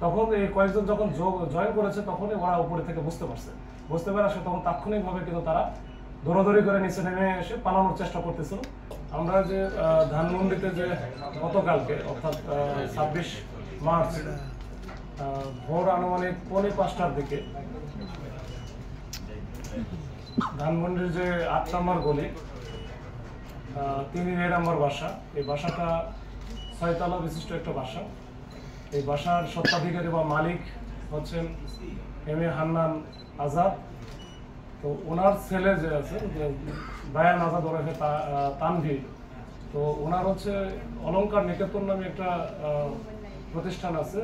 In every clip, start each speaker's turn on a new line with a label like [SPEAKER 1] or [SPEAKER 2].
[SPEAKER 1] তখন এই কয়েকজন যখন জয়েন করেছে তখনই ওরা উপরে থেকে বুঝতে পারে আসে, তখন তাৎক্ষণিকভাবে কিন্তু তারা দৌড়াদৌড়ি করে নিচে নেমে এসে পালানোর চেষ্টা করতেছিল। আমরা যে ধানমন্ডিতে যে গতকালকে অর্থাৎ 26 মার্চ ভোর আনুমানিক 4:45টার দিকে ধানমন্ডির যে 8 নম্বর গলি 3 নম্বর বাসা, এই বাসাটা 6 তলা বিশিষ্ট একটা বাসা। এই বাসার স্বত্বাধিকারী বা মালিক হচ্ছেন এম.এ. হান্নান আজাদ। তো ওনার ছেলে যে আছে বায়ান আজাদ ওরফে তানভীর, তো ওনার হচ্ছে অলংকার নিকেতন নামে একটা প্রতিষ্ঠান আছে,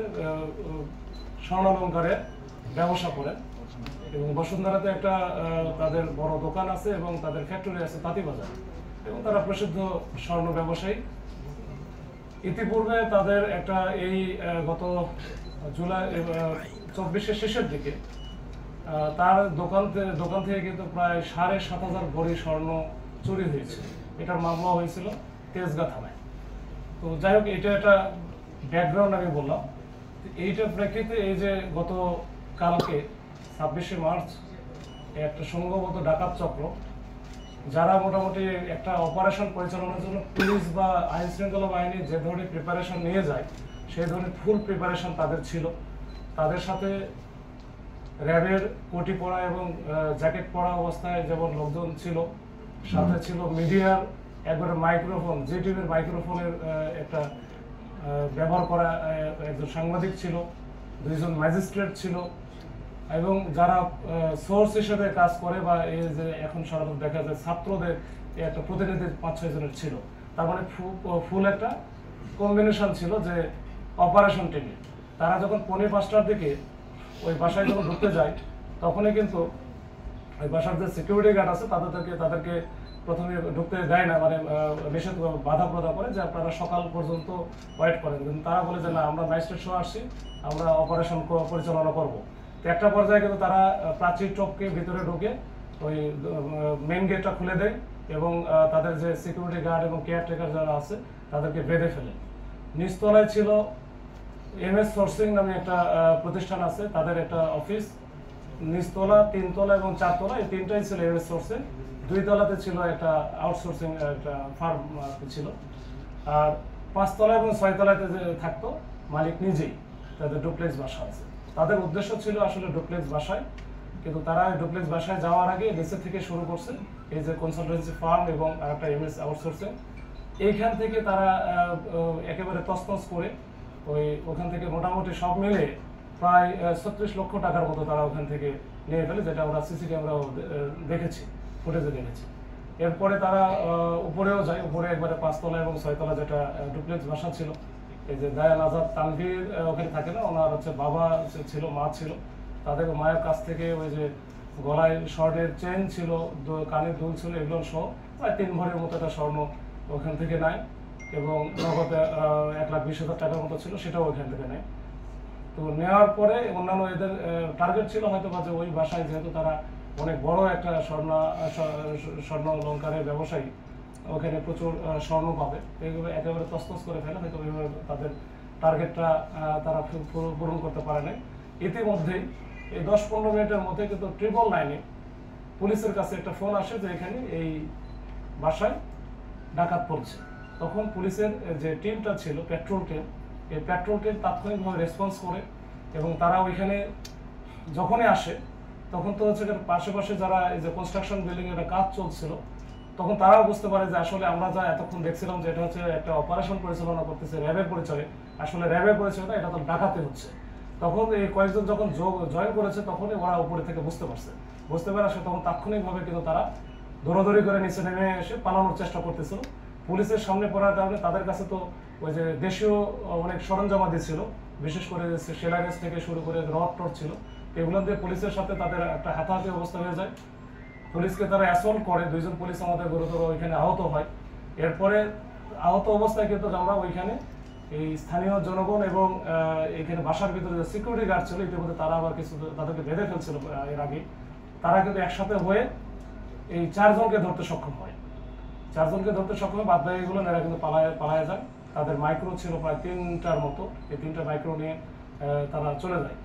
[SPEAKER 1] স্বর্ণালংকারে ব্যবসা করে, এবং বসুন্ধরাতে একটা তাদের বড় দোকান আছে এবং তাদের ফ্যাক্টরি আছে তাঁতিবাজার, এবং তারা প্রসিদ্ধ স্বর্ণ ব্যবসায়ী। ইতিপূর্বে তাদের একটা এই গত জুলাই 24-এর শেষের দিকে তার দোকান থেকে কিন্তু প্রায় 7,500 ভরি স্বর্ণ চুরি হয়েছে। এটার মামলা হয়েছিল তেজগাঁ থানায়। তো যাই হোক, এটা একটা ব্যাকগ্রাউন্ড আমি বললাম। এইটার প্রেক্ষিতে এই যে গত কালকে 26শে মার্চ একটা সংঘবদ্ধ ডাকাত চক্র, যারা মোটামুটি একটা অপারেশন পরিচালনার জন্য পুলিশ বা আইন শৃঙ্খলা বাহিনী যে ধরনের প্রিপারেশন নিয়ে যায় সেই ধরনের ফুল প্রিপারেশন তাদের ছিল। তাদের সাথে র্যাবের কোটি পরা এবং জ্যাকেট পরা অবস্থায় যেমন লোকজন ছিল, সাথে ছিল মিডিয়ার একবারে মাইক্রোফোন, জিটিভির মাইক্রোফোনের একটা ব্যবহার করা একজন সাংবাদিক ছিল, 2জন ম্যাজিস্ট্রেট ছিল, এবং যারা সোর্স হিসেবে কাজ করে বা এই যে এখন সাধারণত দেখা যায় ছাত্রদের একটা প্রতিনিধি 5-6 জনের ছিল। তার মানে ফুল একটা কম্বিনেশন ছিল যে অপারেশন টিমে। তারা যখন 4:45টার দিকে ওই বাসায় যখন ঢুকতে যায় তখনই কিন্তু ওই বাসার যে সিকিউরিটি গার্ড আছে তাদেরকে প্রথমে ঢুকতে দেয় না, মানে নিষেধ বাধা প্রদান করে যে আপনারা সকাল পর্যন্ত ওয়েট করেন। কিন্তু তারা বলে যে না, আমরা ম্যাজিস্ট্রেট সহ আসছি, আমরা অপারেশন পরিচালনা করব। তো একটা পর্যায়ে কিন্তু তারা প্রাচীর টপকে ভিতরে ঢুকে ওই মেইন গেটটা খুলে দেয় এবং তাদের যে সিকিউরিটি গার্ড এবং কেয়ারটেকার যারা আছে তাদেরকে বেঁধে ফেলে। নিচতলায় ছিল এমএস সোর্সিং নামে একটা প্রতিষ্ঠান আছে, তাদের একটা অফিস। নিচতলা, 3 তলা এবং 4 তলা, এই তিনটাই ছিল এমএস সোর্সিং। 2 তলাতে ছিল একটা আউটসোর্সিং একটা ফার্ম ছিল, আর 5 তলা এবং 6 তলাতে যে থাকতো মালিক নিজেই, তাদের ডুপ্লেক্স বাসা আছে। তাদের উদ্দেশ্য ছিল আসলে ডুপ্লেক্স বাসায়, কিন্তু তারা ডুপ্লেক্স বাসায় যাওয়ার আগে নিচে থেকে শুরু করছে এই যে কনসালটেন্সি ফার্ম এবং একটা এমএস আউটসোর্সিং। এইখান থেকে তারা একেবারে তছনছ করে ওখান থেকে মোটামুটি সব মিলে প্রায় 36 লক্ষ টাকার মতো তারা ওখান থেকে নিয়ে ফেলে, যেটা আমরা সিসি ক্যামেরাও দেখেছি, ফুটেজে দেখেছি। এরপরে তারা উপরেও যায়, উপরে একবারে 5 তলা এবং 6 তলা যেটা ডুপ্লেক্স বাসা ছিল। এই যে দায়ান আজাদ তানভীর ওখানে থাকে না, ওনার হচ্ছে বাবা ছিল, মা ছিল, তাদের মায়ের কাছ থেকে ওই যে গলায় স্বর্ণের চেন ছিল, কানের দুল ছিল, এগুলো সহ প্রায় 3 ভরির মতো একটা স্বর্ণ ওখান থেকে নেয়, এবং নগদে 1,20,000 টাকার মতো ছিল, সেটাও ওখান থেকে নেয়। তো নেওয়ার পরে অন্যান্য এদের টার্গেট ছিল হয়তো বা যে ওই বাসায় যেহেতু তারা অনেক বড় একটা স্বর্ণ অলংকারের ব্যবসায়ী, ওখানে প্রচুর স্বর্ণ পাবে, এগুলো একেবারে তছনছ করে ফেলে, হয়তো ওইভাবে তাদের টার্গেটটা তারা পূরণ করতে পারে নাই। ইতিমধ্যেই এই 10-15 মিনিটের মধ্যে কিন্তু 999-এ পুলিশের কাছে একটা ফোন আসে যে এখানে এই বাসায় ডাকাত পড়ছে। তখন পুলিশের যে টিমটা ছিল, পেট্রোল টিম, এই পেট্রোল টিম তাৎক্ষণিকভাবে রেসপন্স করে, এবং তারা ওইখানে যখনই আসে তখন তো হচ্ছে পাশে যারা এই যে কনস্ট্রাকশন বিল্ডিং এর কাজ চলছিল, তখন তারাও বুঝতে পারে যে আসলে আমরা যা এতক্ষণ দেখছিলাম যে এটা হচ্ছে একটা অপারেশন পরিচালনা করতেছে র্যাবের পরিচয়ে, আসলে র্যাবের পরিচয় না, এটা তো ডাকাতি হচ্ছে। তখন এই কয়েকজন যখন জয়েন করেছে তখনই ওরা উপরে থেকে বুঝতে পারে আসলে, তখন তাৎক্ষণিকভাবে কিন্তু তারা দৌড়াদৌড়ি করে নিচে নেমে এসে পালানোর চেষ্টা করতেছিল। পুলিশের সামনে পড়ার কারণে তাদের কাছে তো ওই যে দেশীয় অনেক সরঞ্জামাদি ছিল, বিশেষ করে সেলারেস থেকে শুরু করে রড টড ছিল, এগুলো দিয়ে পুলিশের সাথে তাদের একটা হাতাহাতি অবস্থা হয়ে যায়। পুলিশকে তারা অ্যাসল্ট করে, 2জন পুলিশ আমাদের গুরুতর ওইখানে আহত হয়। এরপরে আহত অবস্থায় কিন্তু আমরা ওইখানে এই স্থানীয় জনগণ এবং এখানে বাসার ভিতরে যে সিকিউরিটি গার্ড ছিল, ইতিমধ্যে তারা আবার কিছু তাদেরকে বেঁধে ফেলছিল এর আগে, তারা কিন্তু একসাথে হয়ে এই 4 জনকে ধরতে সক্ষম হয়। 4 জনকে ধরতে সক্ষম হয়, বাদ বাকিগুলো এরা কিন্তু পালায় যায়। তাদের মাইক্রো ছিল প্রায় 3টার মতো, এই 3টা মাইক্রো নিয়ে তারা চলে যায়।